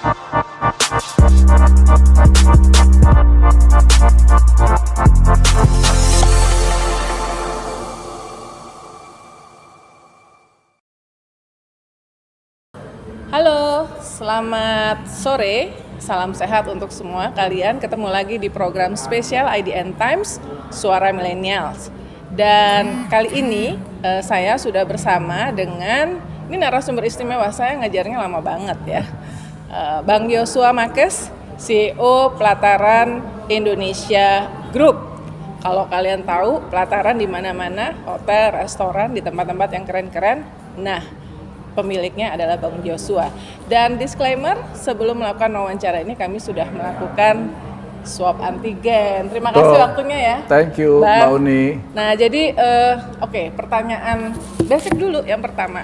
Halo, selamat sore, salam sehat untuk semua kalian. Ketemu lagi di program spesial IDN Times, Suara Millennials. Dan kali ini saya sudah bersama dengan, ini narasumber istimewa, saya ngajarnya lama banget ya. Bang Joshua Makes, CEO Pelataran Indonesia Group. Kalau kalian tahu, pelataran di mana-mana, hotel, restoran, di tempat-tempat yang keren-keren. Nah, pemiliknya adalah Bang Joshua. Dan disclaimer, sebelum melakukan wawancara ini kami sudah melakukan swab antigen. Terima kasih waktunya ya. Thank you, Mbak Uni. Nah, jadi pertanyaan basic dulu yang pertama.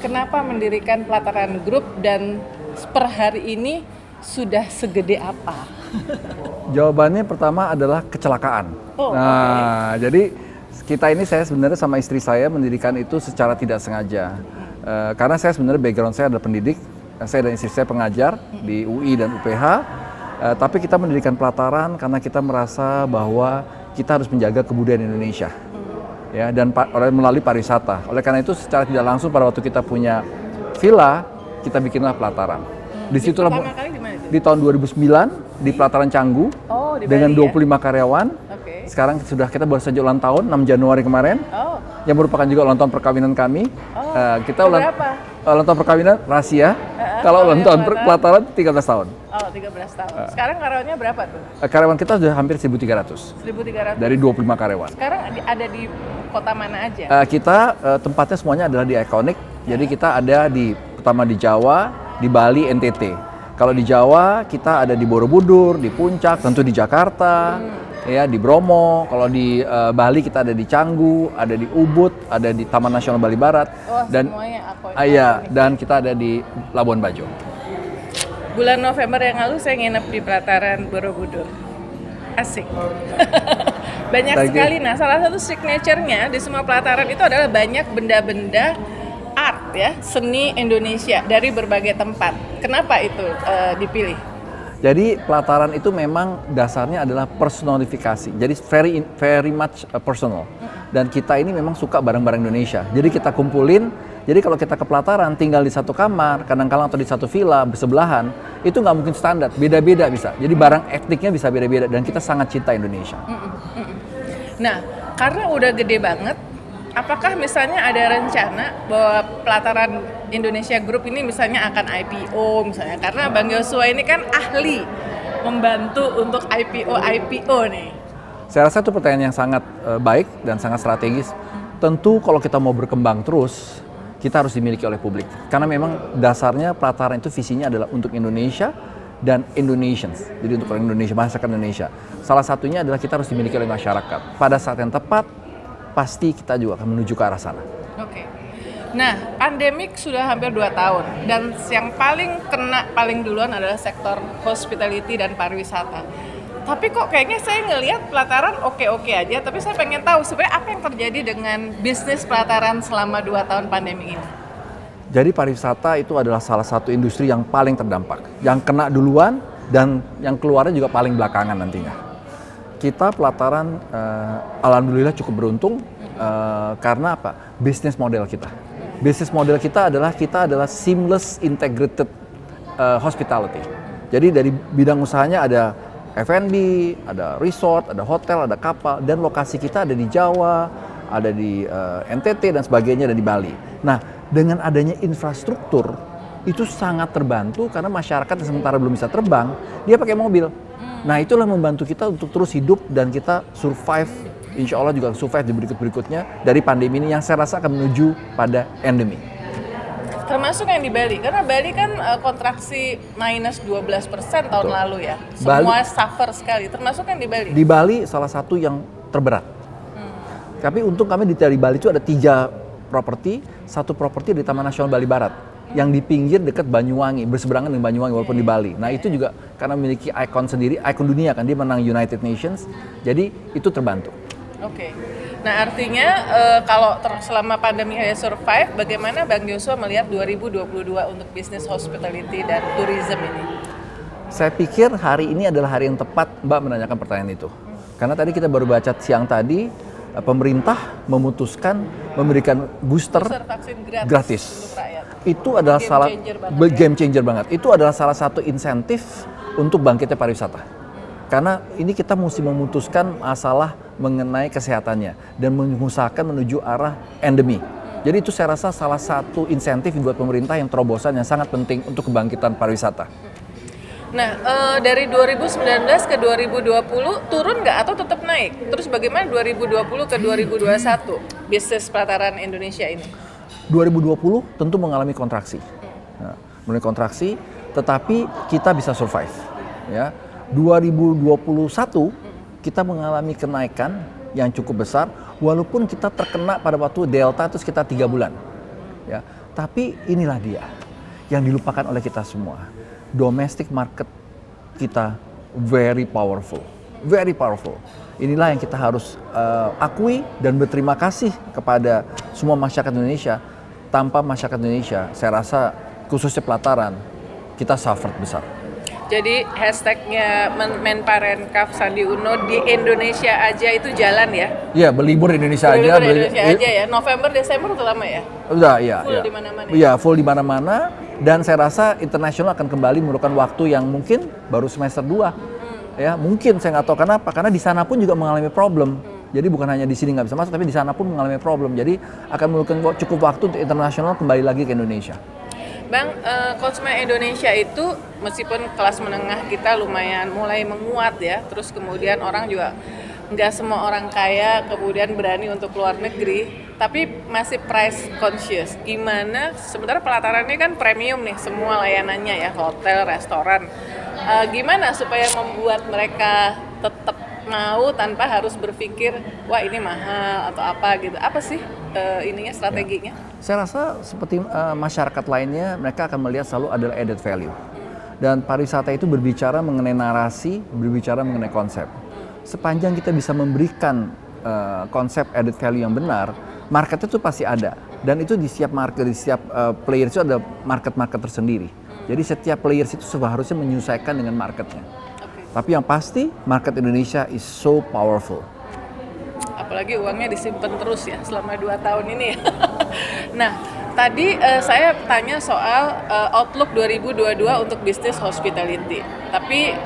Kenapa mendirikan Pelataran Group dan per hari ini sudah segede apa? Jawabannya pertama adalah kecelakaan. Jadi saya sebenarnya sama istri saya mendirikan itu secara tidak sengaja. Karena saya sebenarnya background saya adalah pendidik, saya dan istri saya pengajar di UI dan UPH, tapi kita mendirikan pelataran karena kita merasa bahwa kita harus menjaga kebudayaan Indonesia, ya, dan melalui pariwisata. Oleh karena itu secara tidak langsung pada waktu kita punya villa, kita bikinlah pelataran. Disitulah di tahun 2009 di Pelataran Canggu dengan 25 karyawan. Sekarang kita baru saja ulang tahun 6 Januari kemarin. Yang merupakan juga ulang tahun perkawinan kami. Kita ulang tahun perkawinan rahasia. Kalau ulang tahun pelataran 13 tahun. Oh, 13 tahun. Sekarang karyawannya berapa tuh? Karyawan kita sudah hampir 1.300. 1.300. Dari 25 karyawan. Sekarang ada di kota mana aja? Kita tempatnya semuanya adalah di ikonik. Jadi kita ada pertama di Jawa, di Bali, NTT. Kalau di Jawa kita ada di Borobudur, di Puncak, tentu di Jakarta. Ya, di Bromo. Kalau di Bali kita ada di Canggu, ada di Ubud, ada di Taman Nasional Bali Barat, dan dan kita ada di Labuan Bajo. Bulan November yang lalu saya nginep di Pelataran Borobudur. Asik. Banyak sekali. Nah, salah satu signature-nya di semua pelataran itu adalah banyak benda-benda art ya, seni Indonesia dari berbagai tempat. Kenapa itu dipilih? Jadi pelataran itu memang dasarnya adalah personifikasi. Jadi very much personal. Dan kita ini memang suka barang-barang Indonesia. Jadi kita kumpulin. Jadi kalau kita ke pelataran tinggal di satu kamar, kadang-kadang atau di satu villa bersebelahan, itu nggak mungkin standar, beda-beda bisa. Jadi barang etniknya bisa beda-beda dan kita sangat cinta Indonesia. Nah, karena udah gede banget, apakah misalnya ada rencana bahwa Pelataran Indonesia Group ini misalnya akan IPO misalnya? Karena Bang Joshua ini kan ahli membantu untuk IPO nih. Saya rasa itu pertanyaan yang sangat baik dan sangat strategis. Tentu kalau kita mau berkembang terus, kita harus dimiliki oleh publik. Karena memang dasarnya pelataran itu visinya adalah untuk Indonesia dan Indonesians. Jadi untuk orang Indonesia, masyarakat Indonesia. Salah satunya adalah kita harus dimiliki oleh masyarakat. Pada saat yang tepat, pasti kita juga akan menuju ke arah sana. Oke. Nah, pandemik sudah hampir 2 tahun dan yang paling duluan adalah sektor hospitality dan pariwisata. Tapi kok kayaknya saya ngelihat pelataran oke-oke aja, tapi saya pengen tahu sebenarnya apa yang terjadi dengan bisnis pelataran selama 2 tahun pandemi ini. Jadi pariwisata itu adalah salah satu industri yang paling terdampak, yang kena duluan dan yang keluarnya juga paling belakangan nantinya. Kita pelataran alhamdulillah cukup beruntung karena apa? Bisnis model kita. Bisnis model kita adalah seamless integrated hospitality. Jadi dari bidang usahanya ada F&B, ada resort, ada hotel, ada kapal, dan lokasi kita ada di Jawa, ada di NTT dan sebagainya, dan di Bali. Nah, dengan adanya infrastruktur itu sangat terbantu karena masyarakat yang sementara belum bisa terbang, dia pakai mobil. Nah, itulah membantu kita untuk terus hidup dan kita survive, insya Allah juga survive di berikut-berikutnya dari pandemi ini yang saya rasa akan menuju pada endemi. Termasuk yang di Bali, karena Bali kan kontraksi minus 12% tahun lalu ya. Semua suffer sekali, termasuk yang di Bali. Di Bali salah satu yang terberat. Tapi untung kami dari Bali itu ada 3 properti, 1 properti di Taman Nasional Bali Barat yang di pinggir dekat Banyuwangi, berseberangan dengan Banyuwangi walaupun di Bali. Nah itu juga karena memiliki ikon sendiri, ikon dunia kan, dia menang United Nations, jadi itu terbantu. Oke. Nah artinya kalau selama pandemi saya survive, bagaimana Bang Joshua melihat 2022 untuk bisnis hospitality dan tourism ini? Saya pikir hari ini adalah hari yang tepat Mbak menanyakan pertanyaan itu. Karena tadi kita baru baca siang tadi, pemerintah memutuskan memberikan booster vaksin gratis. Untuk rakyat. Itu adalah game changer banget. Itu adalah salah satu insentif untuk bangkitnya pariwisata. Karena ini kita mesti memutuskan masalah mengenai kesehatannya dan mengusahakan menuju arah endemi. Jadi itu saya rasa salah satu insentif buat pemerintah yang terobosan yang sangat penting untuk kebangkitan pariwisata. Nah, dari 2019 ke 2020 turun nggak atau tetap naik? Terus bagaimana 2020 ke 2021 bisnis pelataran Indonesia ini? 2020 tentu mengalami kontraksi. Nah, mengalami kontraksi, tetapi kita bisa survive. Ya. 2021 kita mengalami kenaikan yang cukup besar, walaupun kita terkena pada waktu Delta itu sekitar 3 bulan. Ya. Tapi inilah dia yang dilupakan oleh kita semua. Domestic market kita very powerful. Inilah yang kita harus akui dan berterima kasih kepada semua masyarakat Indonesia. Tanpa masyarakat Indonesia, saya rasa khususnya pelataran, kita suffered besar. Jadi hashtagnya Menparekraf Sandi Uno di Indonesia aja itu jalan ya? Iya, berlibur Indonesia aja. Indonesia aja ya. November, Desember udah lama ya? Udah, iya. Full di mana-mana. Iya, full di mana-mana. Dan saya rasa internasional akan kembali memerlukan waktu yang mungkin baru semester 2. Ya, mungkin saya nggak tahu kenapa. Karena di sana pun juga mengalami problem. Jadi bukan hanya di sini nggak bisa masuk, tapi di sana pun mengalami problem. Jadi akan memerlukan cukup waktu untuk internasional kembali lagi ke Indonesia. Bang, konsumen Indonesia itu meskipun kelas menengah kita lumayan mulai menguat ya, terus kemudian orang juga nggak semua orang kaya kemudian berani untuk keluar negeri, tapi masih price conscious. Gimana? Sementara pelatarannya kan premium nih, semua layanannya ya, hotel, restoran. Gimana supaya membuat mereka tetap mau tanpa harus berpikir wah ini mahal atau apa gitu? Apa sih ininya strateginya? Ya. Saya rasa seperti masyarakat lainnya, mereka akan melihat selalu adalah added value. Dan pariwisata itu berbicara mengenai narasi, berbicara mengenai konsep. Sepanjang kita bisa memberikan konsep added value yang benar, market itu pasti ada. Dan itu di setiap market, di setiap player itu ada market-market tersendiri. Jadi setiap players itu seharusnya menyesuaikan dengan marketnya. Tapi yang pasti, market Indonesia is so powerful. Apalagi uangnya disimpan terus ya selama 2 tahun ini ya. Nah, tadi saya tanya soal outlook 2022 untuk bisnis hospitality. Tapi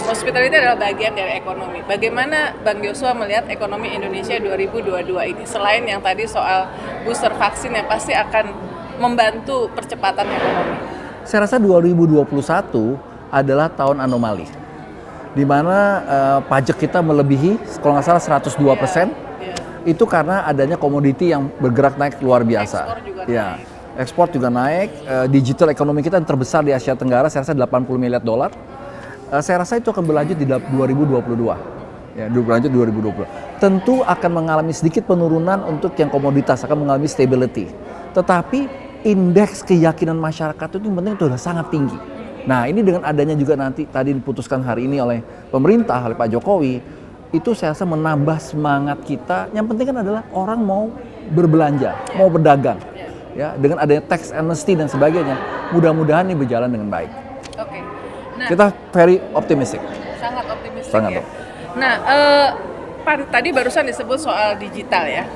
hospitality adalah bagian dari ekonomi. Bagaimana Bang Joshua melihat ekonomi Indonesia 2022 ini? Selain yang tadi soal booster vaksin yang pasti akan membantu percepatan ekonomi. Saya rasa 2021 adalah tahun anomali, di mana pajak kita melebihi, kalau nggak salah 102%. Itu karena adanya komoditi yang bergerak naik luar biasa. Ekspor juga naik. Ekspor juga naik. Digital ekonomi kita yang terbesar di Asia Tenggara, saya rasa $80 miliar. Saya rasa itu akan berlanjut di 2022. Ya, berlanjut 2020. Tentu akan mengalami sedikit penurunan untuk yang komoditas, akan mengalami stability. Tetapi indeks keyakinan masyarakat itu yang penting itu sudah sangat tinggi. Nah, ini dengan adanya juga nanti tadi diputuskan hari ini oleh pemerintah, oleh Pak Jokowi, itu saya rasa menambah semangat kita. Yang penting kan adalah orang mau berbelanja, mau berdagang. Ya, dengan adanya tax amnesty dan sebagainya, mudah-mudahan ini berjalan dengan baik. Oke. Nah, kita very optimistic. Sangat optimistik sangat ya. Nah, tadi barusan disebut soal digital ya.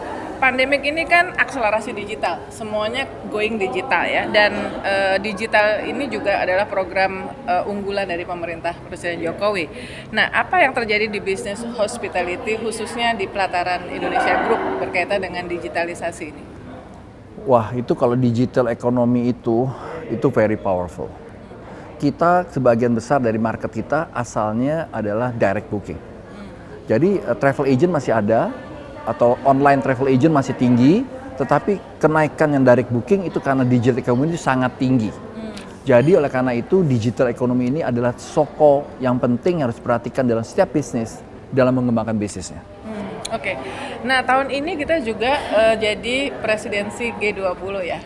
Pandemik ini kan akselerasi digital, semuanya going digital ya, dan digital ini juga adalah program unggulan dari pemerintah Presiden Jokowi. Nah, apa yang terjadi di bisnis hospitality khususnya di pelataran Indonesia Group berkaitan dengan digitalisasi ini? Wah, itu kalau digital ekonomi itu very powerful. Kita sebagian besar dari market kita asalnya adalah direct booking. Jadi travel agent masih ada, atau online travel agent masih tinggi, tetapi kenaikan yang direct booking itu karena digital economy itu sangat tinggi. Jadi oleh karena itu digital economy ini adalah soko yang penting yang harus diperhatikan dalam setiap bisnis dalam mengembangkan bisnisnya. Oke. Nah, tahun ini kita juga jadi presidensi G20 ya.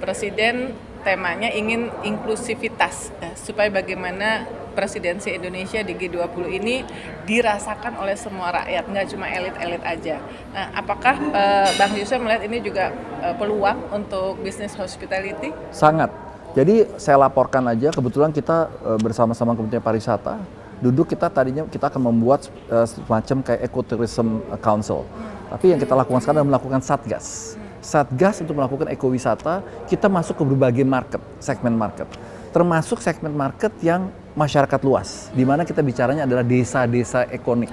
Presiden temanya ingin inklusivitas, supaya bagaimana presidensi Indonesia di G20 ini dirasakan oleh semua rakyat, nggak cuma elit-elit aja. Nah, apakah Bang Yusuf melihat ini juga peluang untuk bisnis hospitality? Sangat. Jadi saya laporkan aja, kebetulan kita bersama-sama Kementerian Pariwisata, tadinya kita akan membuat semacam kayak Ecotourism Council. Tapi yang kita lakukan sekarang adalah melakukan Satgas. Satgas untuk melakukan ekowisata, kita masuk ke berbagai segmen market. Termasuk segmen market yang masyarakat luas, di mana kita bicaranya adalah desa-desa ikonik.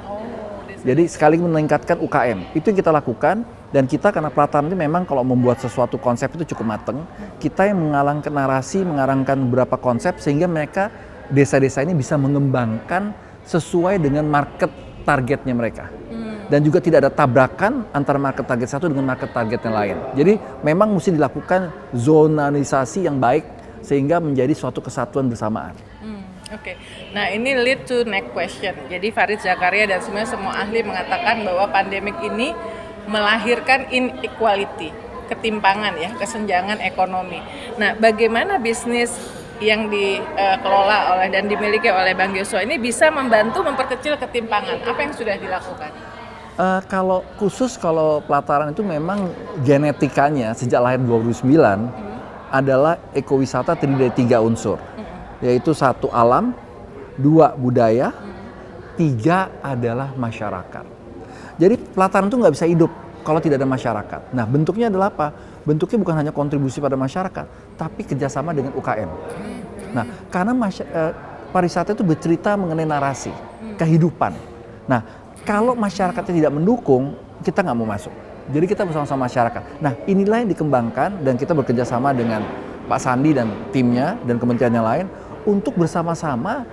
Jadi sekali meningkatkan UKM, itu yang kita lakukan. Dan kita karena pelataran ini memang kalau membuat sesuatu konsep itu cukup mateng, kita yang mengalangkan narasi, mengarangkan beberapa konsep sehingga mereka desa-desa ini bisa mengembangkan sesuai dengan market targetnya mereka. Dan juga tidak ada tabrakan antara market target satu dengan market target yang lain. Jadi memang mesti dilakukan zonalisasi yang baik sehingga menjadi suatu kesatuan bersamaan. Oke. Nah, ini lead to next question. Jadi Farid Zakaria dan semua ahli mengatakan bahwa pandemik ini melahirkan inequality, ketimpangan ya, kesenjangan ekonomi. Nah, bagaimana bisnis yang dikelola oleh dan dimiliki oleh Bang Joshua ini bisa membantu memperkecil ketimpangan? Apa yang sudah dilakukan? Kalau pelataran itu memang genetikanya sejak lahir 2009 adalah ekowisata terdiri dari 3 unsur, yaitu 1 alam, 2 budaya, 3 adalah masyarakat. Jadi pelataran itu nggak bisa hidup kalau tidak ada masyarakat. Nah, bentuknya adalah apa? Bentuknya bukan hanya kontribusi pada masyarakat, tapi kerjasama dengan UKM. Nah, karena pariwisata itu bercerita mengenai narasi, kehidupan. Nah, kalau masyarakatnya tidak mendukung, kita nggak mau masuk. Jadi kita bersama-sama masyarakat. Nah, inilah yang dikembangkan dan kita bekerja sama dengan Pak Sandi dan timnya dan kementerian yang lain untuk bersama-sama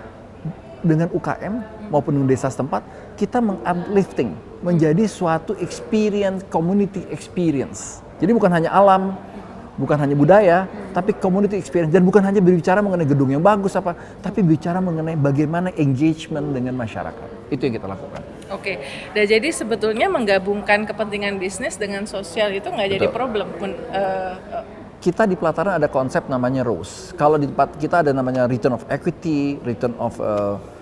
dengan UKM maupun dengan desa setempat, kita meng-uplifting menjadi suatu experience, community experience. Jadi bukan hanya alam, bukan hanya budaya, tapi community experience. Dan bukan hanya berbicara mengenai gedung yang bagus tapi bicara mengenai bagaimana engagement dengan masyarakat. Itu yang kita lakukan. Oke, dan jadi sebetulnya menggabungkan kepentingan bisnis dengan sosial itu nggak jadi problem. Kita di pelataran ada konsep namanya ROES. Kalau di tempat kita ada namanya return of equity, return of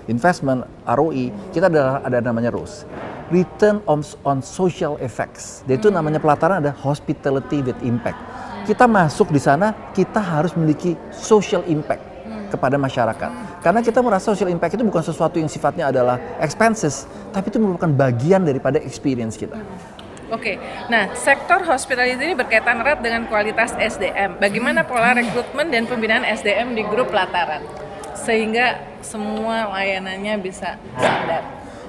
investment, ROE, kita ada namanya ROES. Return on social effects. Jadi itu namanya pelataran ada hospitality with impact. Kita masuk di sana, kita harus memiliki social impact kepada masyarakat. Karena kita merasa social impact itu bukan sesuatu yang sifatnya adalah expenses, tapi itu merupakan bagian daripada experience kita. Oke, nah sektor hospitality ini berkaitan erat dengan kualitas SDM. Bagaimana pola rekrutmen dan pembinaan SDM di grup pelataran? Sehingga semua layanannya bisa standar.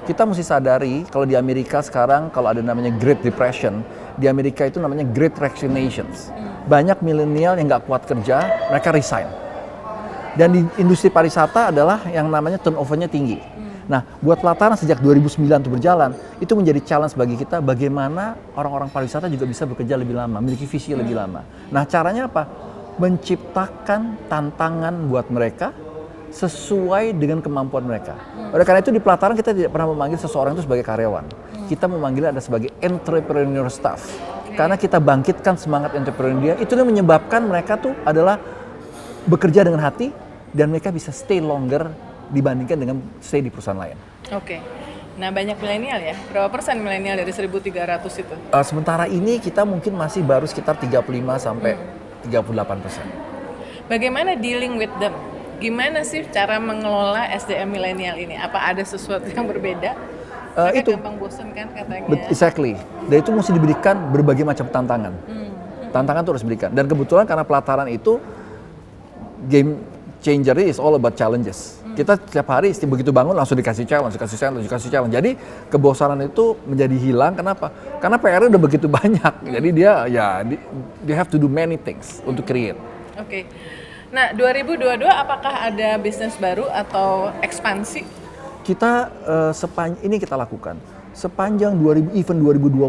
Kita mesti sadari kalau di Amerika sekarang kalau ada namanya Great Depression, di Amerika itu namanya Great Resignations. Banyak milenial yang nggak kuat kerja, mereka resign. Dan di industri pariwisata adalah yang namanya turnover-nya tinggi. Nah, buat pelataran sejak 2009 itu berjalan, itu menjadi challenge bagi kita bagaimana orang-orang pariwisata juga bisa bekerja lebih lama, memiliki visi lebih lama. Nah, caranya apa? Menciptakan tantangan buat mereka sesuai dengan kemampuan mereka. Oleh karena itu di pelataran kita tidak pernah memanggil seseorang itu sebagai karyawan. Kita memanggilnya ada sebagai entrepreneur staff. Karena kita bangkitkan semangat entrepreneur dia, itu yang menyebabkan mereka tuh adalah bekerja dengan hati dan mereka bisa stay longer dibandingkan dengan stay di perusahaan lain. Oke. Nah, banyak milenial ya? Berapa persen milenial dari 1.300 itu? Sementara ini kita mungkin masih baru sekitar 35 sampai 38%. Bagaimana dealing with them? Gimana sih cara mengelola SDM milenial ini? Apa ada sesuatu yang berbeda? Mereka Itu gampang bosan kan katanya. Exactly. Dan itu mesti diberikan berbagai macam tantangan. Tantangan itu harus diberikan. Dan kebetulan karena pelataran itu game changer is all about challenges. Kita setiap hari begitu bangun langsung dikasih challenge. Jadi kebosanan itu menjadi hilang. Kenapa? Karena PR-nya udah begitu banyak. Jadi they have to do many things untuk create. Oke. Nah, 2022 apakah ada bisnis baru atau ekspansi? Kita ini kita lakukan sepanjang event 2020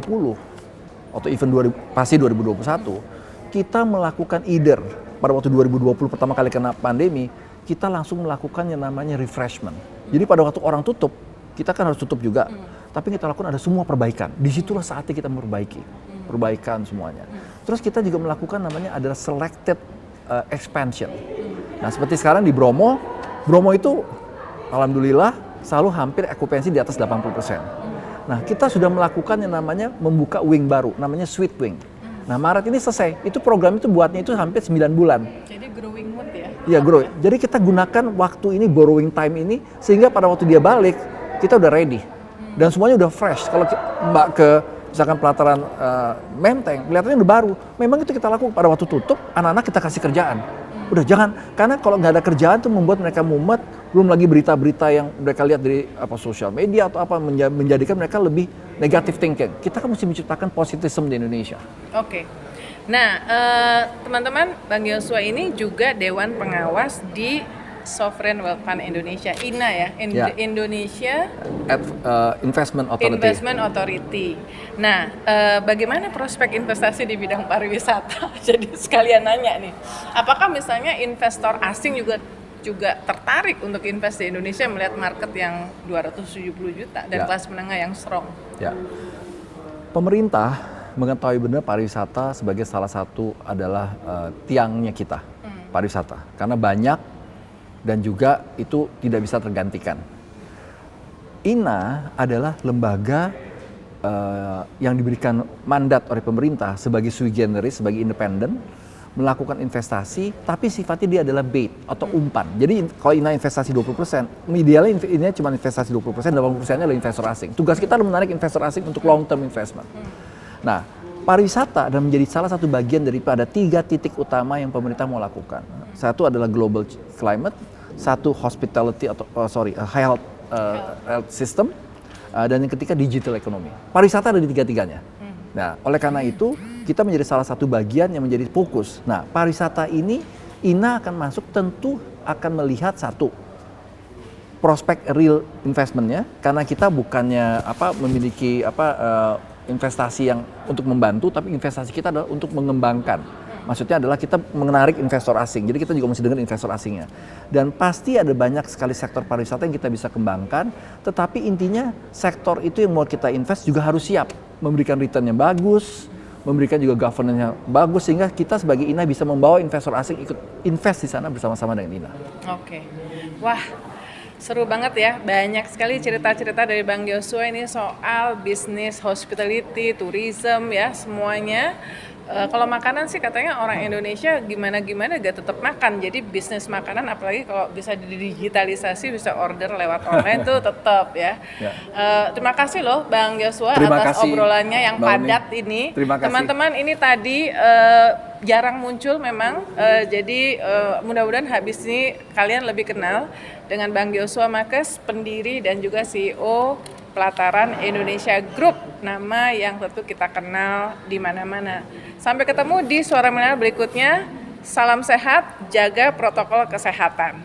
atau event pasti 2021 kita melakukan either pada waktu 2020 pertama kali kena pandemi kita langsung melakukan yang namanya refreshment. Jadi pada waktu orang tutup kita kan harus tutup juga, tapi kita lakukan ada semua perbaikan. Disitulah saatnya kita memperbaiki, perbaikan semuanya. Terus kita juga melakukan namanya adalah selected expansion. Nah seperti sekarang di Bromo itu alhamdulillah selalu hampir okupansi di atas 80%. Nah kita sudah melakukan yang namanya membuka wing baru, namanya Sweet Wing. Nah Maret ini selesai, itu program itu buatnya itu hampir 9 bulan. Jadi growing mood ya? Iya grow. Jadi kita gunakan waktu ini, borrowing time ini, sehingga pada waktu dia balik, kita udah ready. Dan semuanya udah fresh. Kalau Mbak ke misalkan pelataran Menteng, kelihatannya udah baru. Memang itu kita lakukan pada waktu tutup, anak-anak kita kasih kerjaan. Udah jangan, karena kalau nggak ada kerjaan tuh membuat mereka mumet, belum lagi berita-berita yang mereka lihat dari sosial media atau apa menjadikan mereka lebih negative thinking. Kita kan mesti menciptakan positivism di Indonesia. Oke. Nah, teman-teman, Bang Yosua ini juga Dewan Pengawas di Sovereign Wealth Fund Indonesia, INA ya, Indonesia Investment Authority. Investment Authority. Nah, bagaimana prospek investasi di bidang pariwisata? Jadi sekalian nanya nih, apakah misalnya investor asing juga tertarik untuk invest di Indonesia melihat market yang 270 juta dan kelas menengah yang strong? Ya. Pemerintah mengetahui benar pariwisata sebagai salah satu adalah tiangnya kita, pariwisata. Karena banyak dan juga itu tidak bisa tergantikan. INA adalah lembaga yang diberikan mandat oleh pemerintah sebagai sui generis, sebagai independen, melakukan investasi, tapi sifatnya dia adalah bait atau umpan. Jadi kalau INA investasi 20%, idealnya ini cuma investasi 20%, 80%-nya adalah investor asing. Tugas kita adalah menarik investor asing untuk long term investment. Nah, pariwisata adalah menjadi salah satu bagian daripada 3 titik utama yang pemerintah mau lakukan. Satu adalah global climate, satu hospitality atau health system, dan yang ketiga digital economy. Pariwisata ada di tiga-tiganya. Nah, oleh karena itu kita menjadi salah satu bagian yang menjadi fokus. Nah, pariwisata ini INA akan masuk tentu akan melihat satu prospek real investmentnya, karena kita bukannya memiliki investasi yang untuk membantu, tapi investasi kita adalah untuk mengembangkan. Maksudnya adalah kita menarik investor asing, jadi kita juga mesti dengar investor asingnya. Dan pasti ada banyak sekali sektor pariwisata yang kita bisa kembangkan, tetapi intinya sektor itu yang mau kita invest juga harus siap, memberikan return yang bagus, memberikan juga governance yang bagus, sehingga kita sebagai INA bisa membawa investor asing ikut invest di sana bersama-sama dengan INA. Oke, wah seru banget ya, banyak sekali cerita-cerita dari Bang Yosua ini soal bisnis hospitality, tourism ya semuanya. Kalau makanan sih katanya orang Indonesia gimana-gimana gak tetap makan, jadi bisnis makanan apalagi kalau bisa didigitalisasi, bisa order lewat online tuh tetap ya. Terima kasih loh Bang Yosua atas obrolannya yang padat ini. Teman-teman ini tadi jarang muncul memang, jadi mudah-mudahan habis ini kalian lebih kenal dengan Bang Yosua Makes, pendiri dan juga CEO Pelataran Indonesia Group, nama yang tentu kita kenal di mana-mana. Sampai ketemu di Suara Milenial berikutnya. Salam sehat, jaga protokol kesehatan.